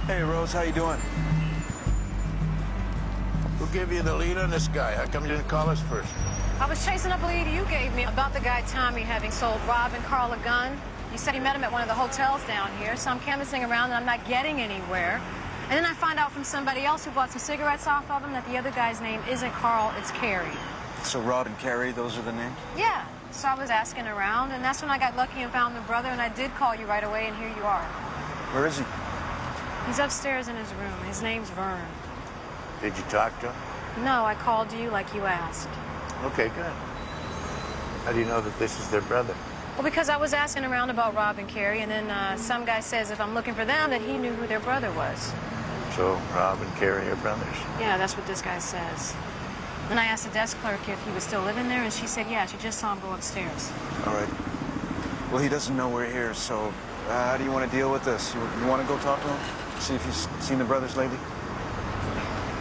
Hey, Rose, how you doing? Who gave you the lead on this guy? How come you didn't call us first? I was chasing up a lead you gave me about the guy Tommy having sold Rob and Carl a gun. You said he met him at one of the hotels down here, so I'm canvassing around and I'm not getting anywhere. And then I find out from somebody else who bought some cigarettes off of him that the other guy's name isn't Carl, it's Carrie. So Rob and Carrie, those are the names? Yeah, so I was asking around, and that's when I got lucky and found the brother, and I did call you right away, and here you are. Where is he? He's upstairs in his room. His name's Vern. Did you talk to him? No, I called you like you asked. Okay, good. How do you know that this is their brother? Well, because I was asking around about Rob and Carrie, and then some guy says if I'm looking for them, that he knew who their brother was. So Rob and Carrie are brothers? Yeah, that's what this guy says. Then I asked the desk clerk if he was still living there, and she said, yeah, she just saw him go upstairs. All right. Well, he doesn't know we're here, so how do you want to deal with this? You want to go talk to him? See if he's seen the brothers lately?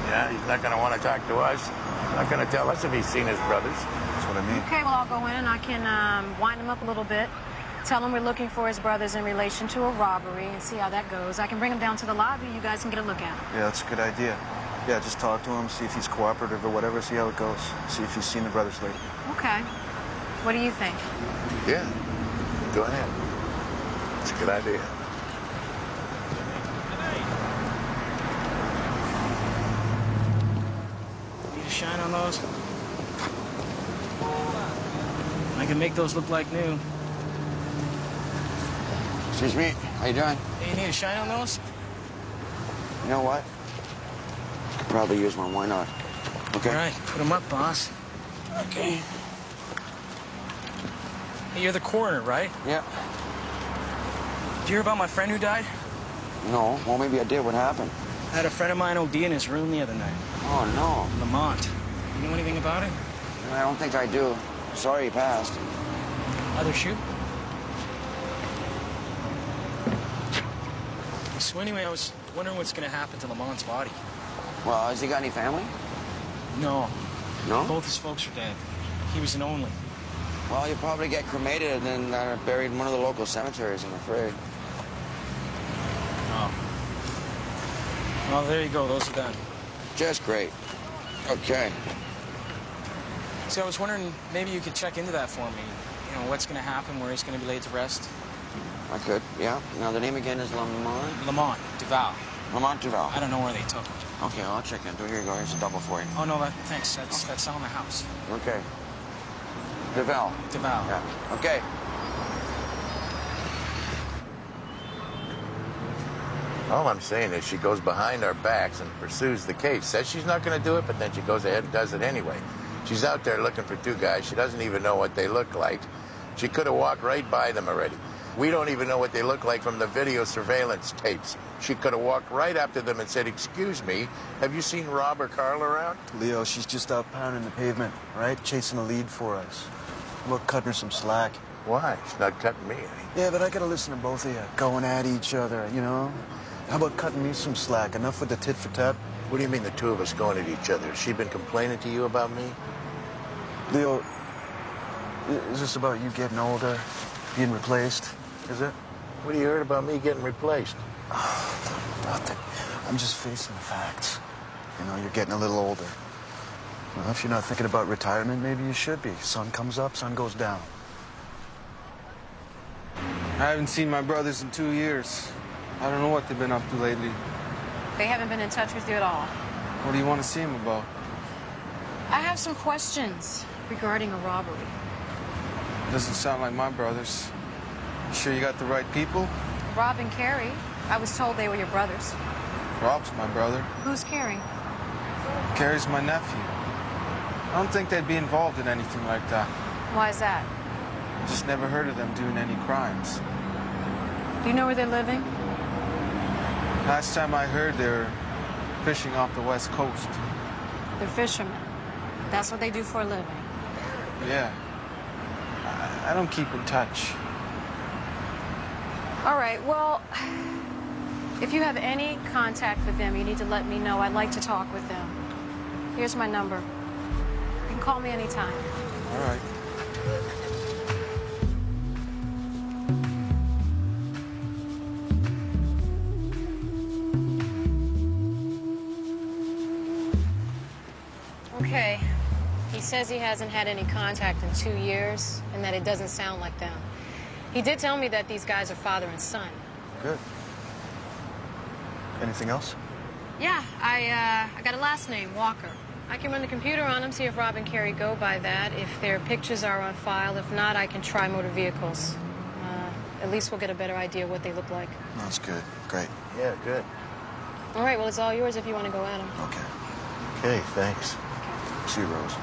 Yeah, he's not going to want to talk to us. He's not going to tell us if he's seen his brothers. That's what I mean. Okay, well, I'll go in and I can wind him up a little bit. Tell him we're looking for his brothers in relation to a robbery and see how that goes. I can bring him down to the lobby. You guys can get a look at him. Yeah, that's a good idea. Yeah, just talk to him, see if he's cooperative or whatever, see how it goes. See if he's seen the brothers lately. Okay. What do you think? Yeah, go ahead. It's a good idea. Need a shine on those? I can make those look like new. Excuse me, how you doing? Hey, you need a shine on those? You know what? Could probably use one, why not? Okay? All right, put them up, boss. Okay. Hey, you're the coroner, right? Yeah. Did you hear about my friend who died? No, well, maybe I did. What happened? I had a friend of mine OD in his room the other night. Oh, no. Lamont. You know anything about it? I don't think I do. Sorry he passed. Other shoe? So anyway, I was wondering what's going to happen to Lamont's body. Well, has he got any family? No. No? Both his folks are dead. He was an only. Well, you'll probably get cremated and then buried in one of the local cemeteries, I'm afraid. Oh. Well, there you go. Those are done. Just great. Okay. See, I was wondering, maybe you could check into that for me. You know, what's going to happen, where he's going to be laid to rest? I could, yeah. Now, the name again is Lamont? Lamont Duval. Lamont Duval. I don't know where they took him. Okay, I'll check into it. Here you go. Here's a double for you. Oh, no, thanks. That's on the house. Okay. Duval. Duval. Yeah. Okay. All I'm saying is she goes behind our backs and pursues the case. Says she's not going to do it, but then she goes ahead and does it anyway. She's out there looking for two guys. She doesn't even know what they look like. She could have walked right by them already. We don't even know what they look like from the video surveillance tapes. She could have walked right up to them and said, "Excuse me, have you seen Rob or Carl around?" Leo, she's just out pounding the pavement, right? Chasing a lead for us. We're cutting her some slack. Why? She's not cutting me any. Yeah, but I gotta listen to both of you going at each other, you know? How about cutting me some slack? Enough with the tit for tat? What do you mean the two of us going at each other? Has she been complaining to you about me? Leo, is this about you getting older, being replaced? Is it? What have you heard about me getting replaced? Nothing. I'm just facing the facts. You know, you're getting a little older. Well, if you're not thinking about retirement, maybe you should be. Sun comes up, sun goes down. I haven't seen my brothers in 2 years. I don't know what they've been up to lately. They haven't been in touch with you at all. What do you want to see them about? I have some questions regarding a robbery. Doesn't sound like my brothers. You sure you got the right people? Rob and Carrie. I was told they were your brothers. Rob's my brother. Who's Carrie? Carrie's my nephew. I don't think they'd be involved in anything like that. Why is that? I just never heard of them doing any crimes. Do you know where they're living? Last time I heard, they were fishing off the West Coast. They're fishermen. That's what they do for a living. Yeah. I don't keep in touch. All right, well, if you have any contact with them, you need to let me know. I'd like to talk with them. Here's my number. You can call me anytime. All right. Okay. He says he hasn't had any contact in 2 years, and that it doesn't sound like them. He did tell me that these guys are father and son. Good. Anything else? Yeah, I got a last name, Walker. I can run the computer on them, see if Rob and Carrie go by that, if their pictures are on file. If not, I can try motor vehicles. At least we'll get a better idea of what they look like. That's good. Great. Yeah, good. All right, well, it's all yours if you want to go at them. Okay. Okay, thanks. See you, Rose.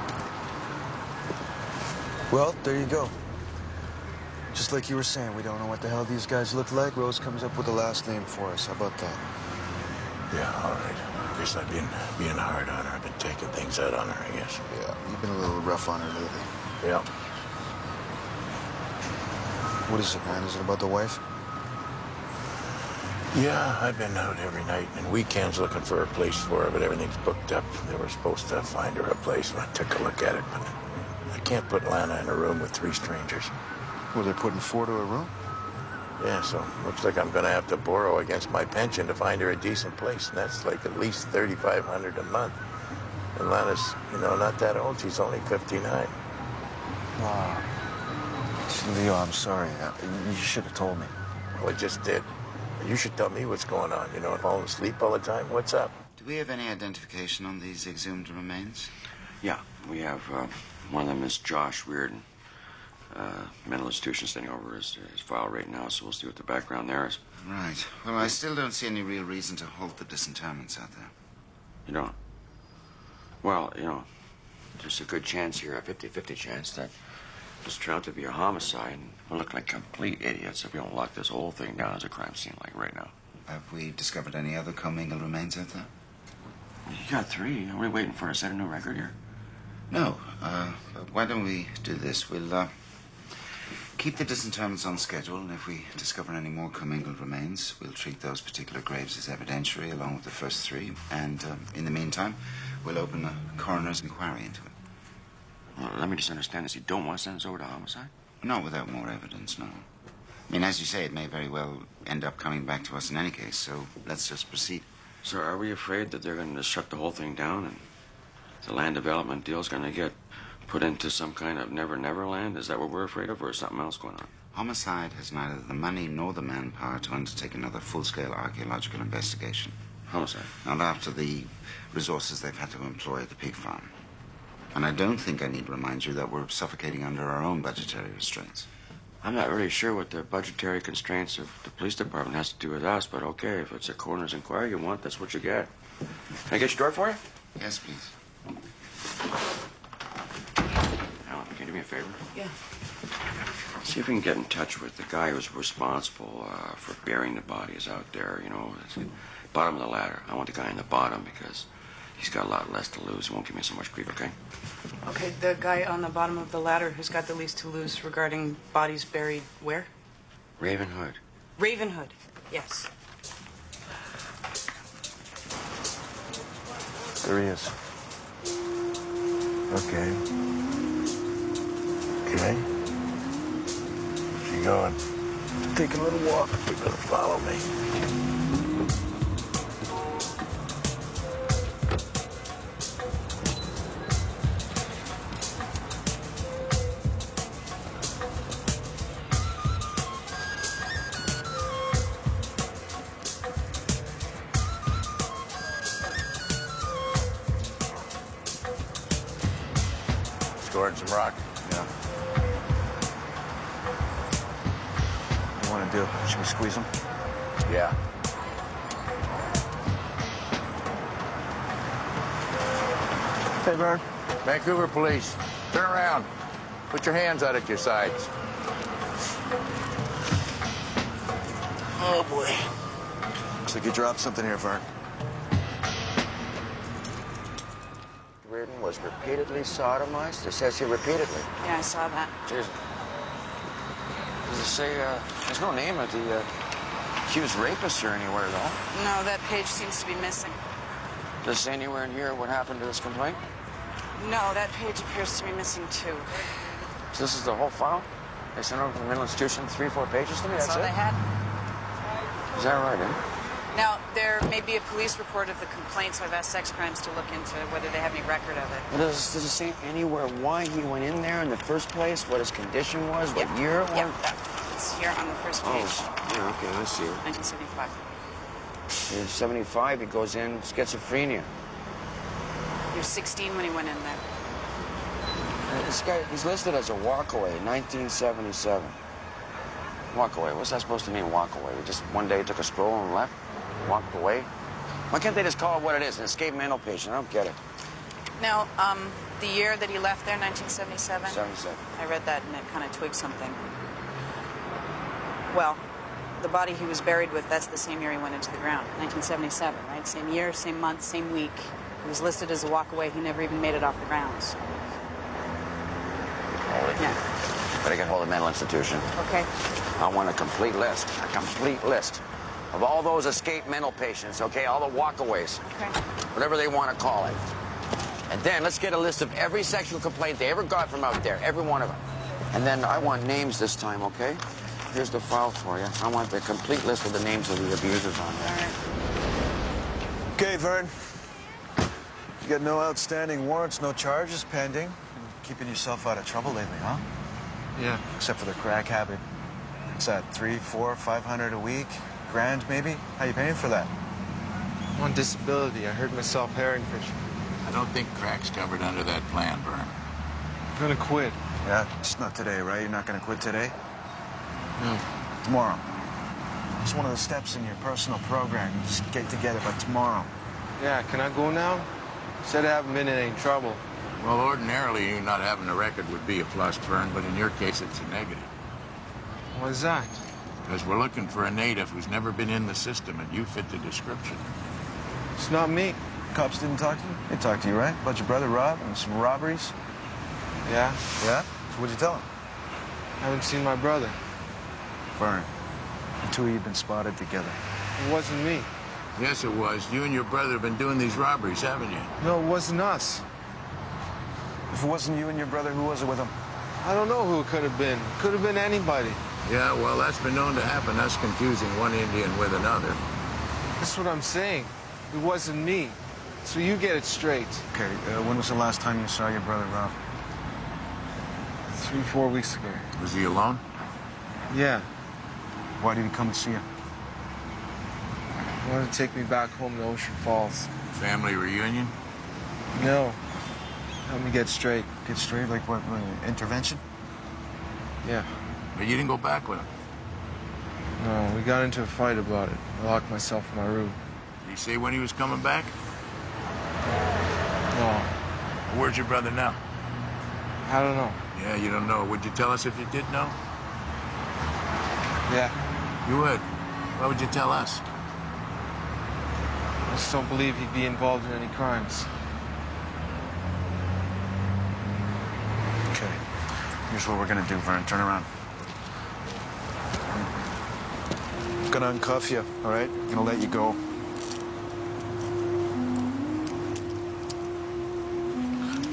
Well, there you go. Just like you were saying, we don't know what the hell these guys look like. Rose comes up with the last name for us. How about that? Yeah, all right. I guess I've been being hard on her. I've been taking things out on her, I guess. Yeah, you've been a little rough on her lately. Yeah. What is it, man? Is it about the wife? Yeah, I've been out every night and weekends looking for a place for her, but everything's booked up. They were supposed to find her a place, and I took a look at it, but I can't put Lana in a room with 3 strangers. Well, they're putting 4 to a room? Yeah, so looks like I'm going to have to borrow against my pension to find her a decent place, and that's like at least $3,500 a month. And Lana's, not that old. She's only 59. Wow. Leo, I'm sorry. You should have told me. Well, I just did. You should tell me what's going on. Falling asleep all the time. What's up? Do we have any identification on these exhumed remains? Yeah, we have one of them is Josh Reardon. Mental institution sending over his file right now, so we'll see what the background there is. Right. Well, I still don't see any real reason to halt the disinterments out there. You don't? Well, there's a good chance here, a 50-50 chance that this turned out to be a homicide, and we'll look like complete idiots if we don't lock this whole thing down as a crime scene like right now. Have we discovered any other commingled remains out there? You got 3. Are we waiting for a set a new record here? No. But why don't we do this? We'll keep the disinterments on schedule, and if we discover any more commingled remains, we'll treat those particular graves as evidentiary along with the first 3. And in the meantime, we'll open a coroner's inquiry into it. Well, let me just understand this. You don't want to send us over to homicide? Not without more evidence, no. I mean, as you say, it may very well end up coming back to us in any case, so let's just proceed. So are we afraid that they're going to just shut the whole thing down and the land development deal's going to get put into some kind of never-never land? Is that what we're afraid of, or is something else going on? Homicide has neither the money nor the manpower to undertake another full-scale archaeological investigation. Homicide? Not after the resources they've had to employ at the pig farm. And I don't think I need to remind you that we're suffocating under our own budgetary restraints. I'm not really sure what the budgetary constraints of the police department has to do with us, but okay, if it's a coroner's inquiry you want, that's what you get. Can I get your door for you? Yes, please. Alan, can you do me a favor? Yeah. See if we can get in touch with the guy who's responsible for burying the bodies out there, it's the bottom of the ladder. I want the guy in the bottom because he's got a lot less to lose. He won't give me so much grief, okay? Okay, the guy on the bottom of the ladder who's got the least to lose regarding bodies buried where? Ravenhood. Ravenhood, yes. There he is. Okay. Okay. Where's she going? Taking a little walk. You're gonna follow me. Scoring some rock. Yeah. What do you want to do? Should we squeeze him? Yeah. Hey, Vern. Vancouver police, turn around. Put your hands out at your sides. Oh, boy. Looks like you dropped something here, Vern. Reardon was repeatedly sodomized. It says here repeatedly. Yeah, I saw that. Jeez. Does it say, there's no name of the accused rapist here anywhere, though? No, that page seems to be missing. Does it say anywhere in here what happened to this complaint? No, that page appears to be missing too. So this is the whole file? They sent over from the mental institution 3-4 pages to me? That's all it? they had. Is that right, eh? Now, there may be a police report of the complaint, so I've asked sex crimes to look into whether they have any record of it. Well, does it say anywhere why he went in there in the first place? What his condition was? What year it was? Yep, it's here on the first page. Oh, yeah, okay, I see it. 1975. In 75, he goes in schizophrenia. He was 16 when he went in there. This guy, he's listed as a walkaway, 1977. Walkaway, what's that supposed to mean, walkaway? We just one day took a stroll and left? Walked away? Why can't they just call it what it is, an escaped mental patient? I don't get it. Now, the year that he left there, 1977? 77. I read that and it kind of twigged something. Well, the body he was buried with, that's the same year he went into the ground, 1977, right? Same year, same month, same week. He was listed as a walkaway. He never even made it off the grounds. Hold it. Yeah. Better get hold of the mental institution. Okay. I want a complete list of all those escaped mental patients, okay? All the walkaways. Okay. Whatever they want to call it. And then let's get a list of every sexual complaint they ever got from out there, every one of them. And then I want names this time, okay? Here's the file for you. I want the complete list of the names of the abusers on there. All right. Okay, Vern. You got no outstanding warrants, no charges pending. Keeping yourself out of trouble lately, huh? Yeah. Except for the crack habit. What's that, 300, 400, 500 a week? Grand, maybe? How you paying for that? I'm on disability. I hurt myself herring fishing. I don't think crack's covered under that plan, Vern. I'm gonna quit. Yeah, just not today, right? You're not gonna quit today? No. Tomorrow. It's one of the steps in your personal program. You just get together by tomorrow. Yeah, can I go now? Said I haven't been in any trouble. Well, ordinarily, you not having a record would be a plus, Vern, but in your case, it's a negative. What is that? Because we're looking for a native who's never been in the system, and you fit the description. It's not me. Cops didn't talk to you? They talked to you, right? About your brother Rob and some robberies? Yeah? Yeah? So what'd you tell him? I haven't seen my brother. Vern, the two of you have been spotted together. It wasn't me. Yes, it was. You and your brother have been doing these robberies, haven't you? No, it wasn't us. If it wasn't you and your brother, who was it with him? I don't know who it could have been. It could have been anybody. Yeah, well, that's been known to happen, us confusing one Indian with another. That's what I'm saying. It wasn't me. So you get it straight. Okay, when was the last time you saw your brother Rob? 3-4 weeks ago. Was he alone? Yeah. Why did he come to see you? He wanted to take me back home to Ocean Falls. Family reunion? No. Help me get straight. Get straight? Like what, intervention? Yeah. But you didn't go back with him. No, we got into a fight about it. I locked myself in my room. Did he say when he was coming back? No. Where's your brother now? I don't know. Yeah, you don't know. Would you tell us if you did know? Yeah. You would. Why would you tell us? I just don't believe he'd be involved in any crimes. Okay. Here's what we're gonna do, Vern. Turn around. I'm gonna uncuff you, all right? I'm gonna let you go.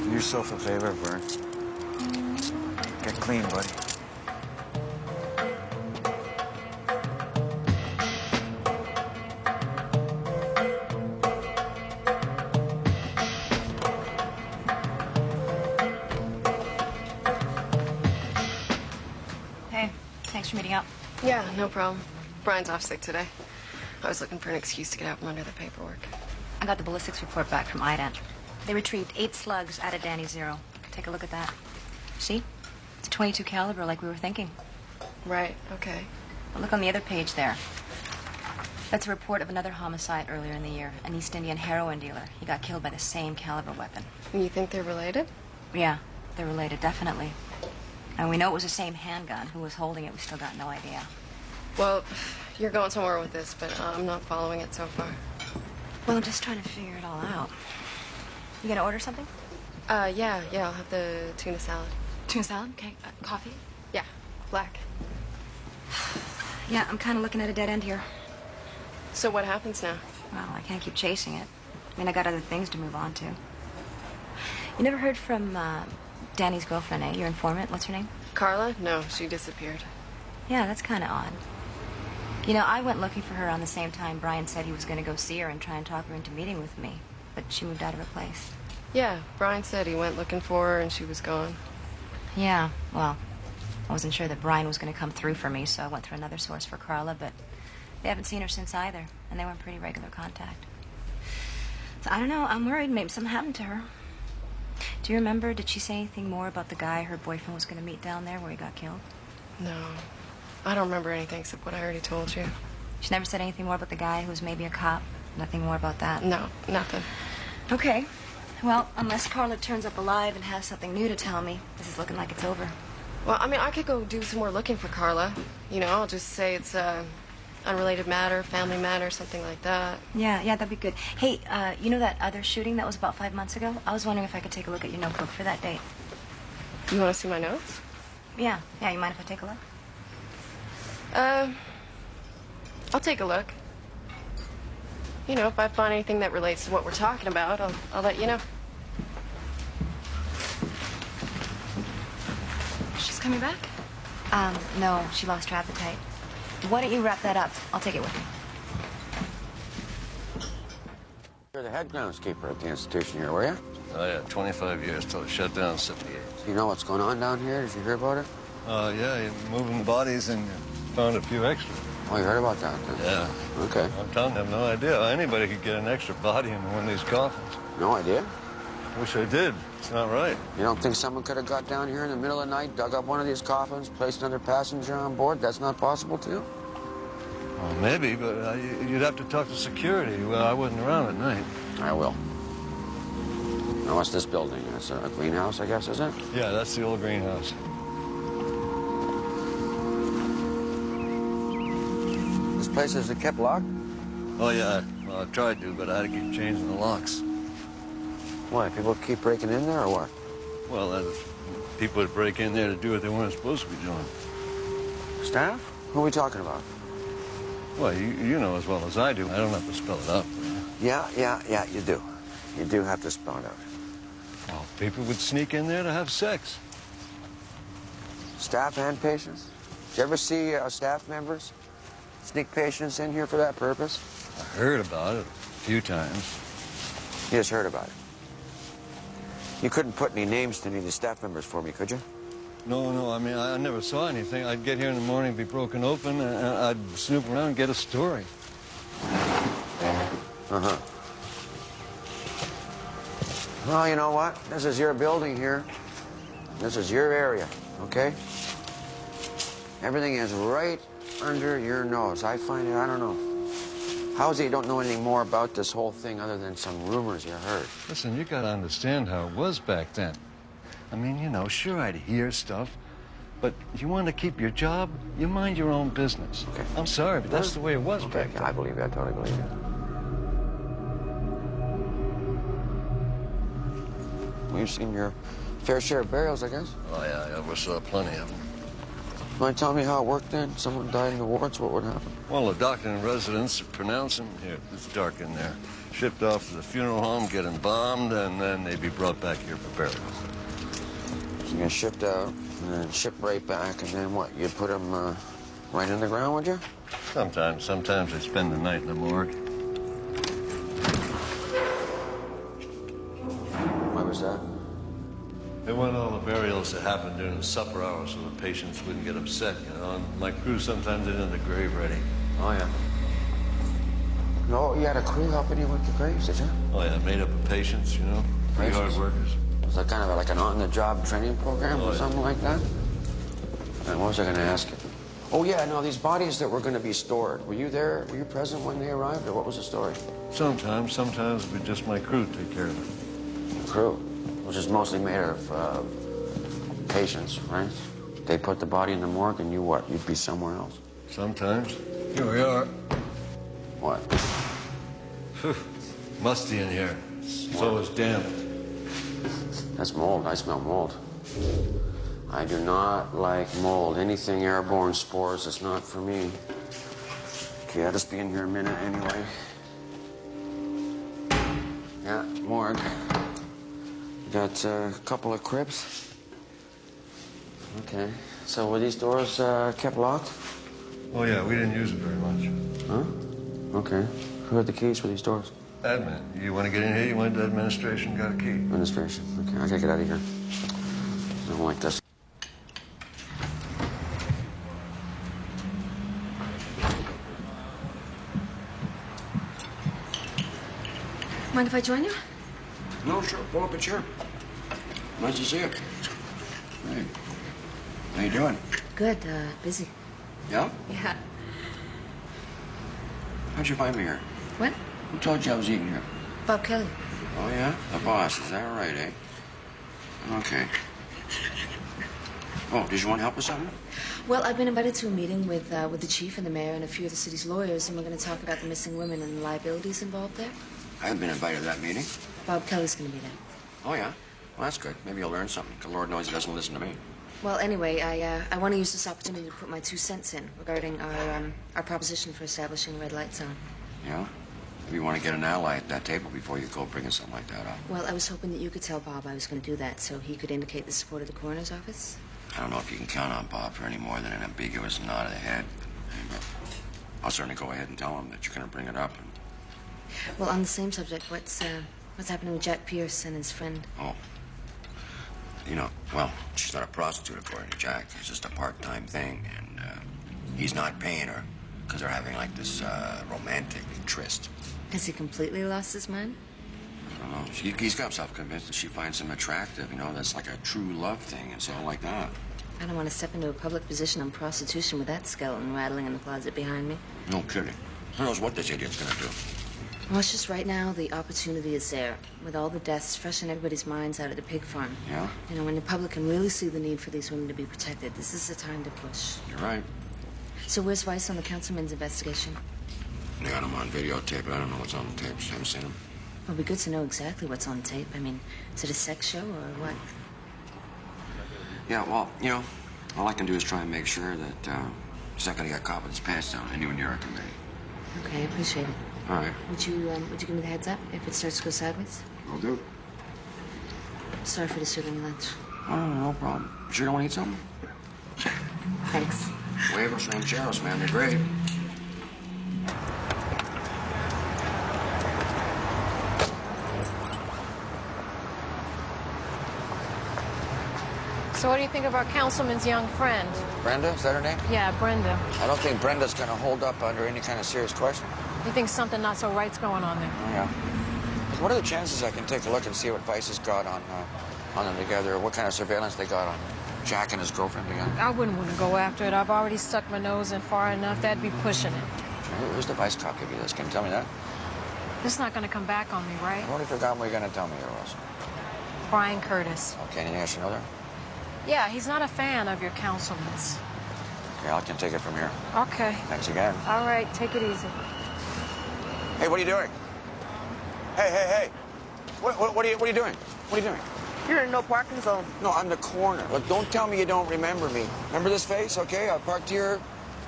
Do yourself a favor, Vern. Get clean, buddy. Hey, thanks for meeting up. Yeah, no problem. Brian's off sick today. I was looking for an excuse to get out from under the paperwork. I got the ballistics report back from IDAN. They retrieved 8 slugs out of Danny Zero. Take a look at that. See? It's a .22 caliber like we were thinking. Right, okay. But look on the other page there. That's a report of another homicide earlier in the year. An East Indian heroin dealer. He got killed by the same caliber weapon. And you think they're related? Yeah, they're related, definitely. And we know it was the same handgun. Who was holding it, we still got no idea. Well, you're going somewhere with this, but I'm not following it so far. Well, I'm just trying to figure it all out. You gonna order something? Yeah, I'll have the tuna salad. Tuna salad? Okay. Coffee? Yeah, black. Yeah, I'm kind of looking at a dead end here. So what happens now? Well, I can't keep chasing it. I mean, I got other things to move on to. You never heard from Danny's girlfriend, eh? Your informant. What's her name? Carla? No, she disappeared. Yeah, that's kind of odd. You know, I went looking for her on the same time Brian said he was going to go see her and try and talk her into meeting with me. But she moved out of her place. Yeah, Brian said he went looking for her and she was gone. Yeah, well, I wasn't sure that Brian was going to come through for me, so I went through another source for Carla, but they haven't seen her since either, and they were in pretty regular contact. So I don't know, I'm worried maybe something happened to her. Do you remember, did she say anything more about the guy her boyfriend was going to meet down there where he got killed? No, I don't remember anything except what I already told you. She never said anything more about the guy who was maybe a cop? Nothing more about that? No, nothing. Okay. Well, unless Carla turns up alive and has something new to tell me, this is looking like it's over. Well, I mean, I could go do some more looking for Carla. You know, I'll just say it's unrelated matter, family matter, something like that. Yeah, that'd be good. Hey, you know that other shooting that was about 5 months ago? I was wondering if I could take a look at your notebook for that date. You want to see my notes? Yeah, you mind if I take a look? I'll take a look. You know, if I find anything that relates to what we're talking about, I'll let you know. She's coming back? No, she lost her appetite. Why don't you wrap that up? I'll take it with me. You're the head groundskeeper at the institution here, were you? Oh, yeah, 25 years till it shut down in 78. You know what's going on down here? Did you hear about it? Yeah, you're moving bodies and found a few extras. Oh, you heard about that, then? Yeah. Okay. I'm telling you, I have no idea. Anybody could get an extra body in one of these coffins. No idea? Wish I did. It's not right. You don't think someone could have got down here in the middle of the night, dug up one of these coffins, placed another passenger on board? That's not possible, too? Well, maybe, but you'd have to talk to security. Well, I wasn't around at night. I will. Now, what's this building? It's a greenhouse, I guess, is it? Yeah, that's the old greenhouse. This place is kept locked? Oh, yeah. Well, I tried to, but I had to keep changing the locks. Why, people keep breaking in there, or what? Well, people would break in there to do what they weren't supposed to be doing. Staff? Who are we talking about? Well, you know as well as I do. I don't have to spell it out. Yeah, you do. You do have to spell it out. Well, people would sneak in there to have sex. Staff and patients? Did you ever see staff members sneak patients in here for that purpose? I heard about it a few times. You just heard about it? You couldn't put any names to any of the staff members for me, could you? No, I mean, I never saw anything. I'd get here in the morning, be broken open, and I'd snoop around and get a story. Uh-huh. Well, you know what? This is your building here. This is your area, okay? Everything is right under your nose. I find it, I don't know. How is it you don't know anything more about this whole thing other than some rumors you heard? Listen, you gotta understand how it was back then. I mean, you know, sure, I'd hear stuff, but you want to keep your job, you mind your own business. Okay. I'm sorry, but that's the way it was back then. I believe you. I totally believe you. We've seen your fair share of burials, I guess. Oh, yeah, I saw plenty of them. Mind telling me how it worked then? Someone died in the wards, what would happen? Well, the doctor and residents pronounce them. Here, it's dark in there. Shipped off to the funeral home, get embalmed, and then they'd be brought back here for burial. So you get shipped out, and then shipped right back, and then what? You'd put them right in the ground, would you? Sometimes they spend the night in the morgue. Why was that? They want all the burials to happen during the supper hour so the patients wouldn't get upset, you know. And my crew sometimes did in the grave ready. Oh, yeah. No, you had a crew helping you with the graves, did you? Oh, yeah, made up of patients, you know. Pretty hard workers. Was that kind of like an on-the-job training program or something like that? And what was I going to ask you? Oh, yeah, no, these bodies that were going to be stored, were you there? Were you present when they arrived, or what was the story? Sometimes with just my crew take care of it. Crew, which is mostly made of patients, right? They put the body in the morgue, and you what? You'd be somewhere else? Sometimes. Here we are. What? Musty in here. So is damp. That's mold. I smell mold. I do not like mold. Anything airborne spores is not for me. Okay, I'll just be in here a minute anyway. Yeah, morgue. Got a couple of cribs. Okay. So were these doors kept locked? Oh, yeah, we didn't use it very much. Huh? Okay. Who had the keys for these doors? Admin. You want to get in here? You want the administration? Got a key. Administration. Okay, I gotta get out of here. I don't like this. Mind if I join you? No, sure. Pull up a chair. Nice to see you. Hey. How you doing? Good, busy. Yeah? Yeah. How'd you find me here? What? Who told you I was eating here? Bob Kelly. Oh, yeah? The boss. Is that right, eh? Okay. Oh, did you want help with something? Well, I've been invited to a meeting with the chief and the mayor and a few of the city's lawyers, and we're going to talk about the missing women and the liabilities involved there. I haven't been invited to that meeting. Bob Kelly's going to be there. Oh, yeah? Well, that's good. Maybe you'll learn something, because Lord knows he doesn't listen to me. Well, anyway, I want to use this opportunity to put my 2 cents in regarding our proposition for establishing a red light zone. Yeah? Maybe you want to get an ally at that table before you go bringing something like that up. Well, I was hoping that you could tell Bob I was going to do that so he could indicate the support of the coroner's office. I don't know if you can count on Bob for any more than an ambiguous nod of the head. But I'll certainly go ahead and tell him that you're going to bring it up. And... Well, on the same subject, what's happening with Jack Pierce and his friend? Oh. You know, well, she's not a prostitute, according to Jack. It's just a part-time thing, and he's not paying her because they're having, like, this romantic tryst. Has he completely lost his mind? I don't know. He's got himself convinced that she finds him attractive, you know, that's like a true love thing and so like that. I don't want to step into a public position on prostitution with that skeleton rattling in the closet behind me. No kidding. Who knows what this idiot's gonna do? Well, it's just right now the opportunity is there. With all the deaths fresh in everybody's minds out at the pig farm. Yeah? You know, when the public can really see the need for these women to be protected, this is the time to push. You're right. So where's Weiss on the councilman's investigation? They got him on videotape, but I don't know what's on the tapes. Haven't seen him. Well, it'd be good to know exactly what's on tape. I mean, is it a sex show or what? Yeah, well, you know, all I can do is try and make sure that he's not gonna get caught with his pants down anywhere near our committee. Okay, I appreciate it. All right. Would you give me the heads up if it starts to go sideways? Will do. Sorry for disturbing lunch. Oh, no problem. You sure you don't want to eat something? Thanks. Huevos rancheros, man, they're great. So what do you think of our councilman's young friend? Brenda, is that her name? Yeah, Brenda. I don't think Brenda's gonna hold up under any kind of serious question. You think something not so right's going on there? Oh, yeah. What are the chances I can take a look and see what Vice has got on them together, or what kind of surveillance they got on Jack and his girlfriend together? I wouldn't want to go after it. I've already stuck my nose in far enough. That'd be pushing it. Who's the Vice cop give you this? Can you tell me that? This is not going to come back on me, right? I've already forgotten what you're gonna tell me here, Ross. Brian Curtis. Okay, anything I should know there? Yeah, he's not a fan of your councilman's. Okay, I can take it from here. Okay. Thanks again. All right, take it easy. Hey, what are you doing? Hey. What are you doing? What are you doing? You're in no parking zone. No, I'm the coroner. Look, don't tell me you don't remember me. Remember this face, okay? I parked here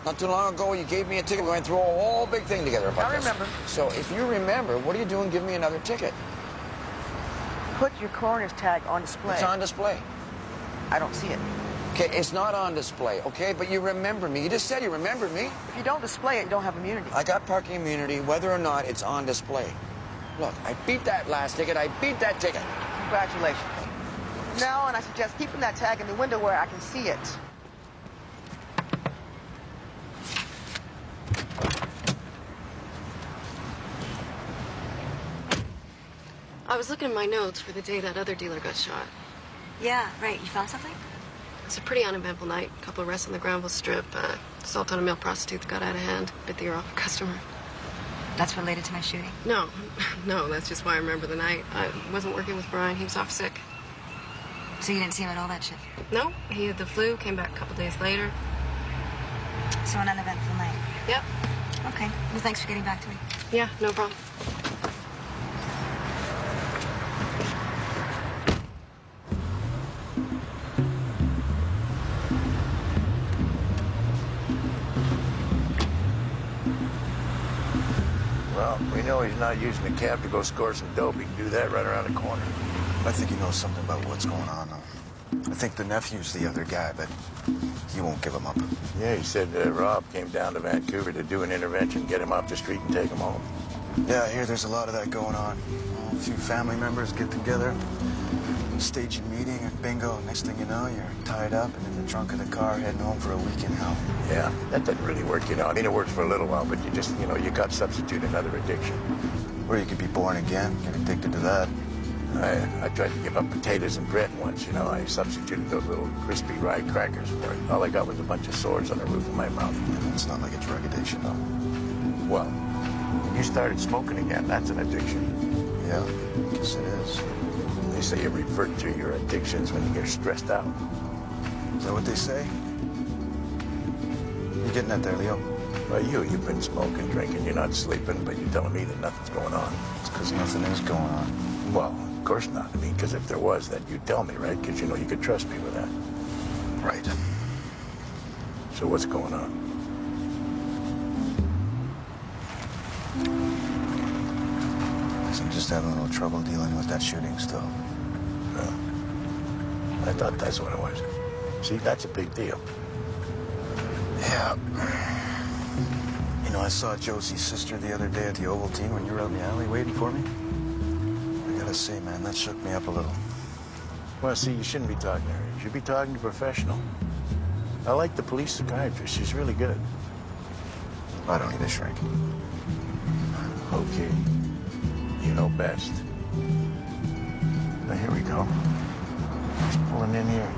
not too long ago. You gave me a ticket. We went through a whole big thing together about this. I remember. So if you remember, what are you doing giving me another ticket? Put your coroner's tag on display. It's on display. I don't see it. Okay, it's not on display, okay? But you remember me. You just said you remember me. If you don't display it, you don't have immunity. I got parking immunity, whether or not it's on display. Look, I beat that last ticket. I beat that ticket. Congratulations. No, and I suggest keeping that tag in the window where I can see it. I was looking at my notes for the day that other dealer got shot. Yeah, right. You found something? was a pretty uneventful night. A couple of arrests on the Granville Strip. Assault on a male prostitute that got out of hand. Bit the ear off a customer. That's related to my shooting? No, that's just why I remember the night. I wasn't working with Brian. He was off sick. So you didn't see him at all that shift? No, he had the flu, came back a couple days later. So an uneventful night? Yep. Okay. Well, thanks for getting back to me. Yeah, no problem. Well, we know he's not using the cab to go score some dope. He can do that right around the corner. I think he knows something about what's going on, though. I think the nephew's the other guy, but he won't give him up. Yeah, he said Rob came down to Vancouver to do an intervention, get him off the street and take him home. Yeah, I hear there's a lot of that going on. A few family members get together, stage a meeting, and bingo, next thing you know, you're tied up and in the trunk of the car heading home for a week in hell. Yeah, that doesn't really work, you know. I mean, it works for a little while, but you just, you know, you got to substitute another addiction. Or you could be born again, get addicted to that. I tried to give up potatoes and bread once, you know. I substituted those little crispy rye crackers for it. All I got was a bunch of sores on the roof of my mouth. Yeah, it's not like a drug addiction, though. Well, when you started smoking again, that's an addiction. Yeah, I guess it is. They say you revert to your addictions when you get stressed out. Is that what they say? You getting that there, Leo? Well, you've been smoking, drinking, you're not sleeping, but you're telling me that nothing's going on. It's because nothing is going on. Well, of course not. I mean, because if there was, then you'd tell me, right? Because, you know, you could trust me with that. Right. So what's going on? I'm just having a little trouble dealing with that shooting still. Well, I thought that's what it was. See, that's a big deal. Yeah. You know, I saw Josie's sister the other day at the Ovaltine when you were out in the alley waiting for me. I gotta say, man, that shook me up a little. Well, see, you shouldn't be talking to her. You should be talking to a professional. I like the police psychiatrist. She's really good. I don't need a shrink. Okay. You know best. Now, here we go. Just pulling in here.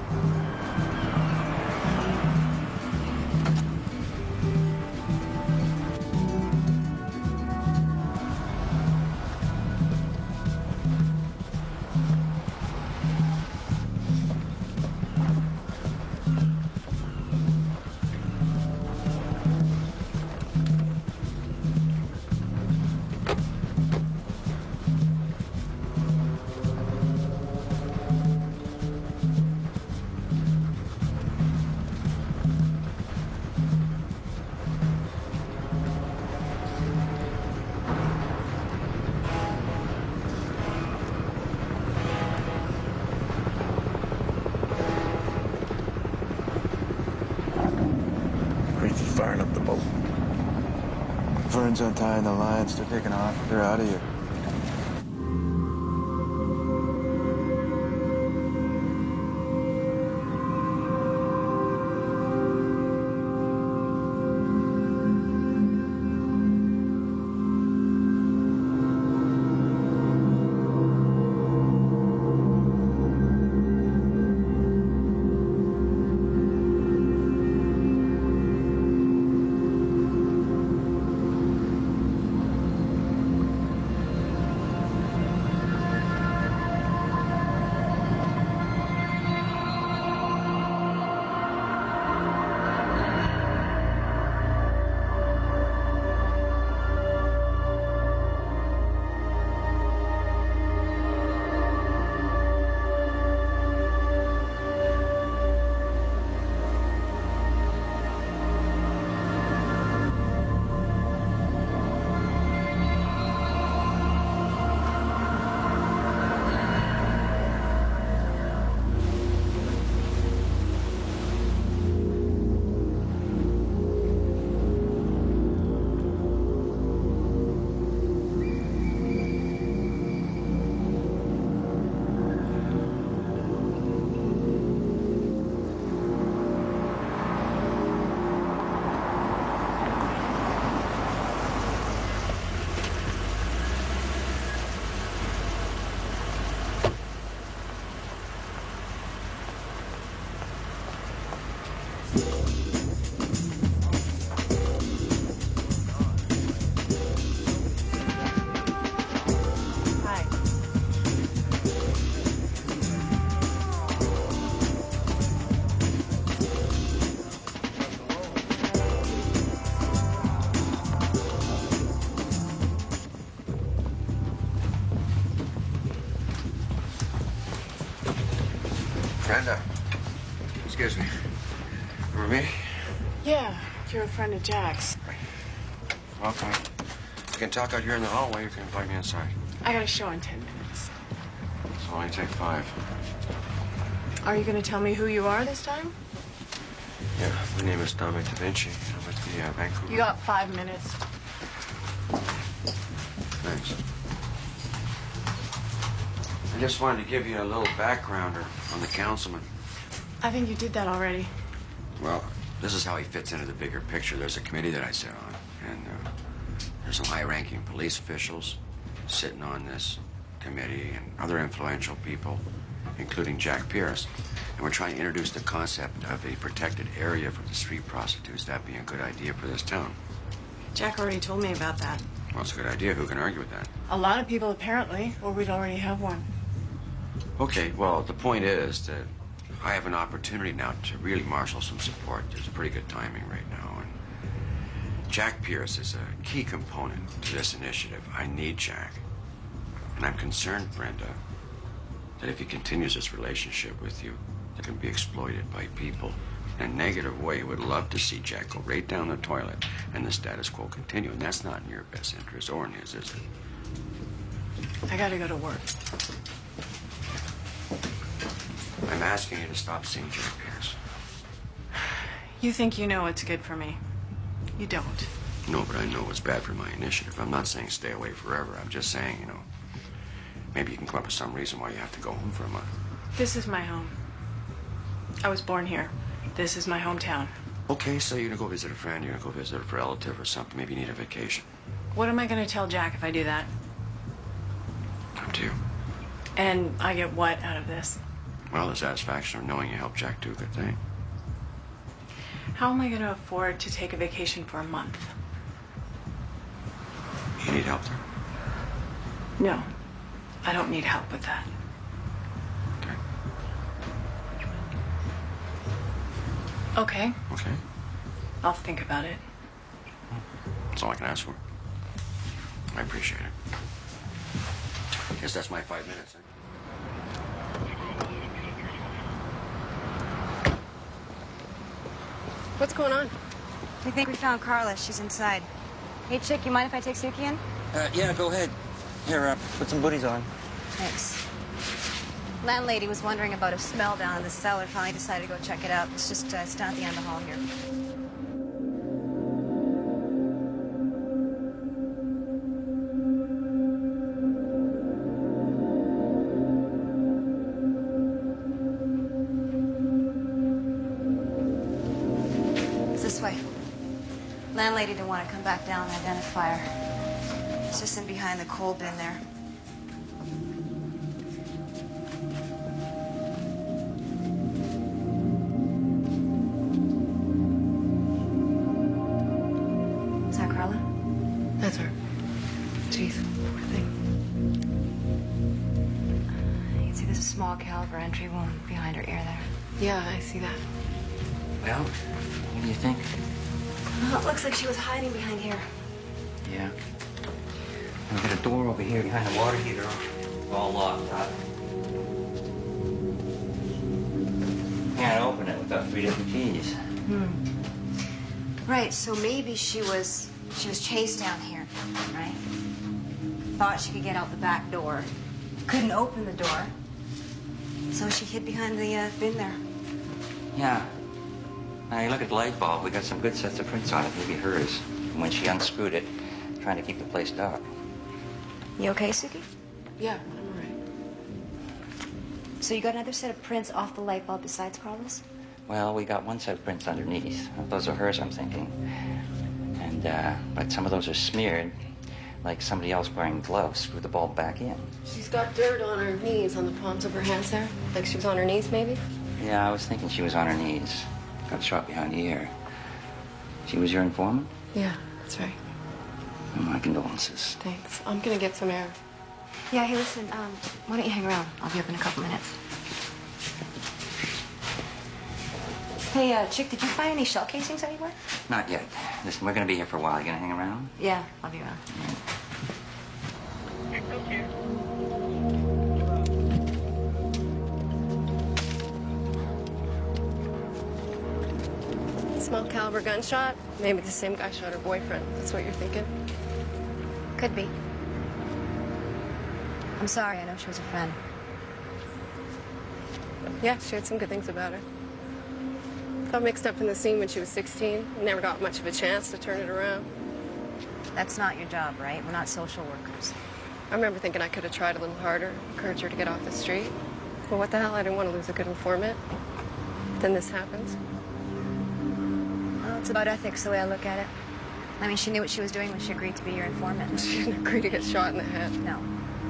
Firing up the boat. Vern's untying the lines. They're taking off. They're out of here. Brenda. Excuse me. Remember me? Yeah, you're a friend of Jack's. Welcome. You can talk out here in the hallway. You can invite me inside. I got a show in 10 minutes. So only take 5. Are you going to tell me who you are this time? Yeah, my name is Vinci. I'm with the Vancouver. You got 5 minutes. Thanks. I just wanted to give you a little backgrounder on the councilman. I think you did that already. Well, this is how he fits into the bigger picture. There's a committee that I sit on, and there's some high-ranking police officials sitting on this committee and other influential people, including Jack Pierce. And we're trying to introduce the concept of a protected area for the street prostitutes. That'd be a good idea for this town. Jack already told me about that. Well, it's a good idea. Who can argue with that? A lot of people, apparently, or we'd already have one. Okay, well, the point is that I have an opportunity now to really marshal some support. There's a pretty good timing right now, and Jack Pierce is a key component to this initiative. I need Jack, and I'm concerned, Brenda, that if he continues this relationship with you, it can be exploited by people in a negative way who would love to see Jack go right down the toilet and the status quo continue, and that's not in your best interest or in his, is it? I gotta go to work. I'm asking you to stop seeing Jack Pierce. You think you know what's good for me. You don't. No, but I know what's bad for my initiative. I'm not saying stay away forever. I'm just saying, you know, maybe you can come up with some reason why you have to go home for a month. This is my home. I was born here. This is my hometown. Okay, so you're gonna go visit a friend, you're gonna go visit a relative or something. Maybe you need a vacation. What am I gonna tell Jack if I do that? Up to you. And I get what out of this? Well, the satisfaction of knowing you helped Jack do a good thing. How am I gonna afford to take a vacation for a month? You need help there? No, I don't need help with that. Okay. Okay. Okay. I'll think about it. That's all I can ask for. I appreciate it. Guess that's my 5 minutes, eh? What's going on? We think we found Carla. She's inside. Hey, Chick, you mind if I take Suki in? Yeah, go ahead. Here, put some booties on. Thanks. Landlady was wondering about a smell down in the cellar. Finally decided to go check it out. It's just it's down at the end of the hall here. Landlady didn't want to come back down and identify her. It's just in behind the coal bin there. Is that Carla? That's her. Jeez, poor thing. You can see there's a small caliber entry wound behind her ear there. Yeah, I see that. Well, what do you think? Well, it looks like she was hiding behind here. Yeah. And we got a door over here behind the water heater. All locked up. Can't open it without 3 different keys. Right, so maybe she was chased down here, right? Thought she could get out the back door. Couldn't open the door. So she hid behind the bin there. Yeah. Now, you look at the light bulb. We got some good sets of prints on it, maybe hers. And when she unscrewed it, trying to keep the place dark. You okay, Suki? Yeah, I'm all right. So you got another set of prints off the light bulb besides Carla's? Well, we got one set of prints underneath. Those are hers, I'm thinking. And, but some of those are smeared, like somebody else wearing gloves screwed the bulb back in. She's got dirt on her knees, on the palms of her hands there. Like she was on her knees, maybe? Yeah, I was thinking she was on her knees. Got shot behind the ear. She was your informant? Yeah, that's right. Well, my condolences. Thanks. I'm gonna get some air. Yeah, hey, listen, why don't you hang around? I'll be up in a couple minutes. Hey, Chick, did you find any shell casings anywhere? Not yet. Listen, we're gonna be here for a while. You gonna hang around? Yeah, I'll be around. small caliber gunshot. Maybe the same guy shot her boyfriend. That's what you're thinking? Could be. I'm sorry, I know she was a friend. Yeah, she had some good things about her. Got mixed up in the scene when she was 16. Never got much of a chance to turn it around. That's not your job, right? We're not social workers. I remember thinking I could have tried a little harder, encouraged her to get off the street. Well, what the hell? I didn't want to lose a good informant. Then this happens. Well, it's about ethics, the way I look at it. I mean, she knew what she was doing when she agreed to be your informant. She didn't agree to get shot in the head. No.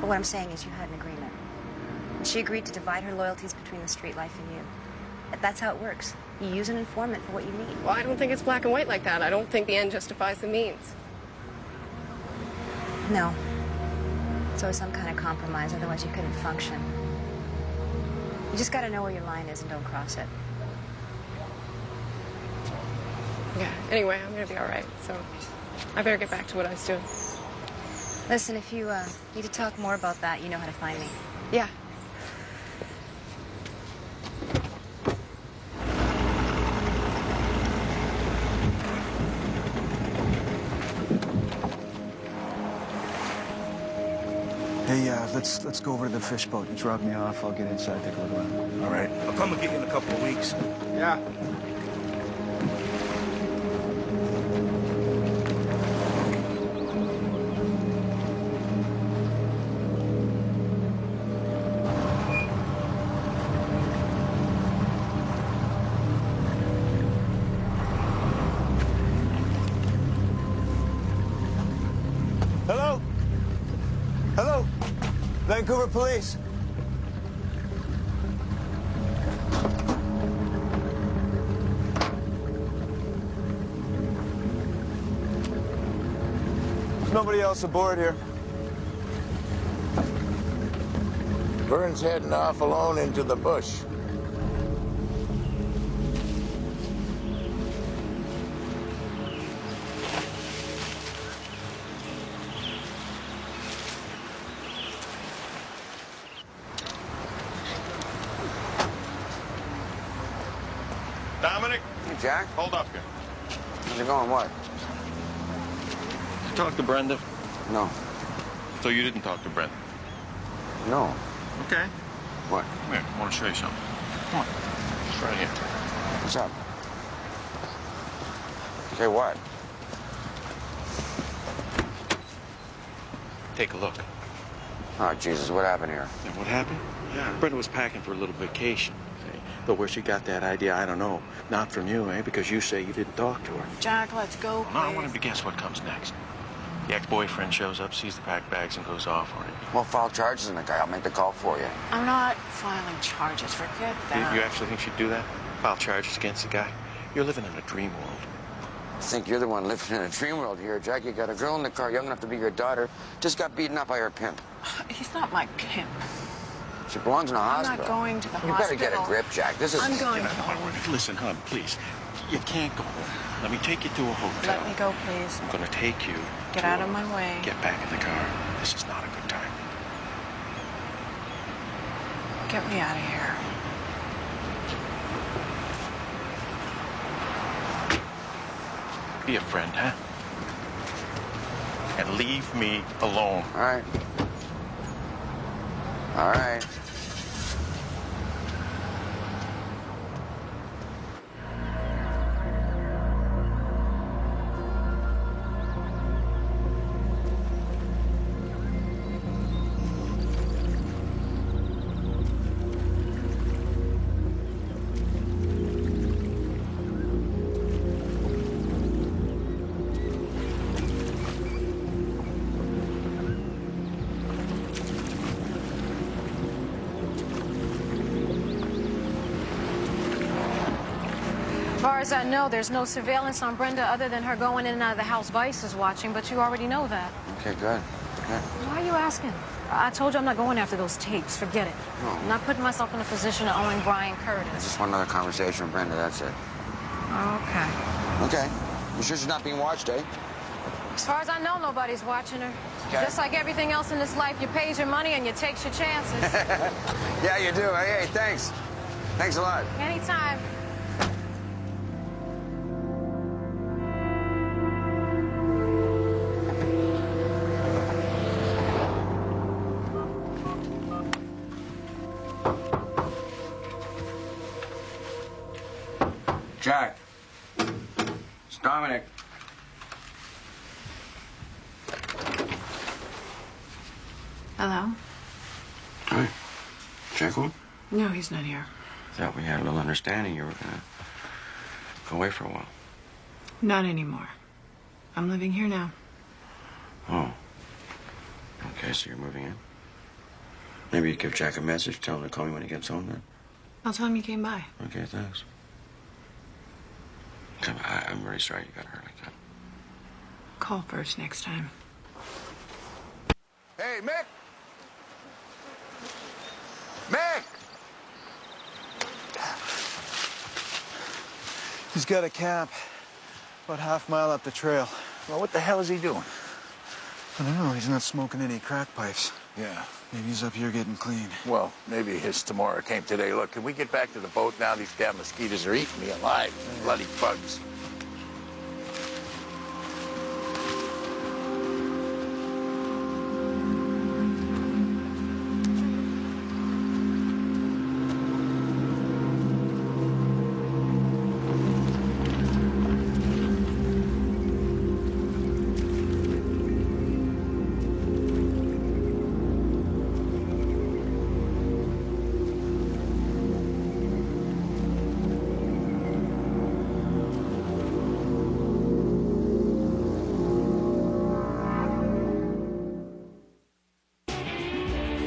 But what I'm saying is you had an agreement. And she agreed to divide her loyalties between the street life and you. That's how it works. You use an informant for what you need. Well, I don't think it's black and white like that. I don't think the end justifies the means. No. It's always some kind of compromise, otherwise you couldn't function. You just gotta know where your line is and don't cross it. Yeah, anyway, I'm gonna be all right, so I better get back to what I was doing. Listen, if you need to talk more about that, you know how to find me. Yeah. Hey, let's go over to the fish boat. You drop me off. I'll get inside, take a look around. All right. I'll come and get you in a couple of weeks. Yeah. Hello? Hello? Vancouver Police. There's nobody else aboard here. Vern's heading off alone into the bush. Dominic? Hey, Jack. Hold up here. How's it going? What? You talk to Brenda? No. So you didn't talk to Brenda? No. Okay. What? Come here. I want to show you something. Come on. It's right here. What's up? Okay, what? Take a look. Oh, Jesus, what happened here? Yeah, what happened? Yeah. Brenda was packing for a little vacation. See? But where she got that idea, I don't know. Not from you, eh? Because you say you didn't talk to her. Jack, let's go, Well, now I want him to guess what comes next. The ex-boyfriend shows up, sees the packed bags, and goes off on it. Well, file charges on the guy. I'll make the call for you. I'm not filing charges. Forget that. You actually think she'd do that? File charges against the guy? You're living in a dream world. I think you're the one living in a dream world here, Jack. You got a girl in the car young enough to be your daughter. Just got beaten up by her pimp. He's not my pimp. She belongs in a I'm hospital. not going to the You hospital. better get a grip, Jack. This is... I'm going home. Listen, hon, please. You can't go home. Let me take you to a hotel. Let me go, please. I'm going to take you. Get out of my way. Get back in the car. This is not a good time. Get me out of here. Be a friend, huh? And leave me alone. All right. All right. As far as I know, there's no surveillance on Brenda other than her going in and out of the house Vice is watching, but you already know that. Okay, good. Good. Why are you asking? I told you I'm not going after those tapes. Forget it. No. I'm not putting myself in a position of owing Brian Curtis. Just one other conversation with Brenda, that's it. Okay. Okay. You sure she's not being watched, eh? As far as I know, nobody's watching her. Okay. Just like everything else in this life, you pays your money and you takes your chances. Yeah, you do. Hey, thanks. Thanks a lot. Anytime. Jack. It's Dominic. Hello? Hi. Jack home? No, he's not here. Thought we had a little understanding you were gonna go away for a while. Not anymore. I'm living here now. Oh. Okay, so you're moving in? Maybe you give Jack a message, tell him to call me when he gets home then. I'll tell him you came by. Okay, thanks. I'm really sorry you got hurt like that. Call first next time. Hey, Mick! Mick! He's got a camp about half-mile up the trail. Well, what the hell is he doing? I don't know. He's not smoking any crack pipes. Yeah. Maybe he's up here getting clean. Well, maybe his tomorrow came today. Look, can we get back to the boat now? These damn mosquitoes are eating me alive. Bloody bugs.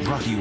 Brought to you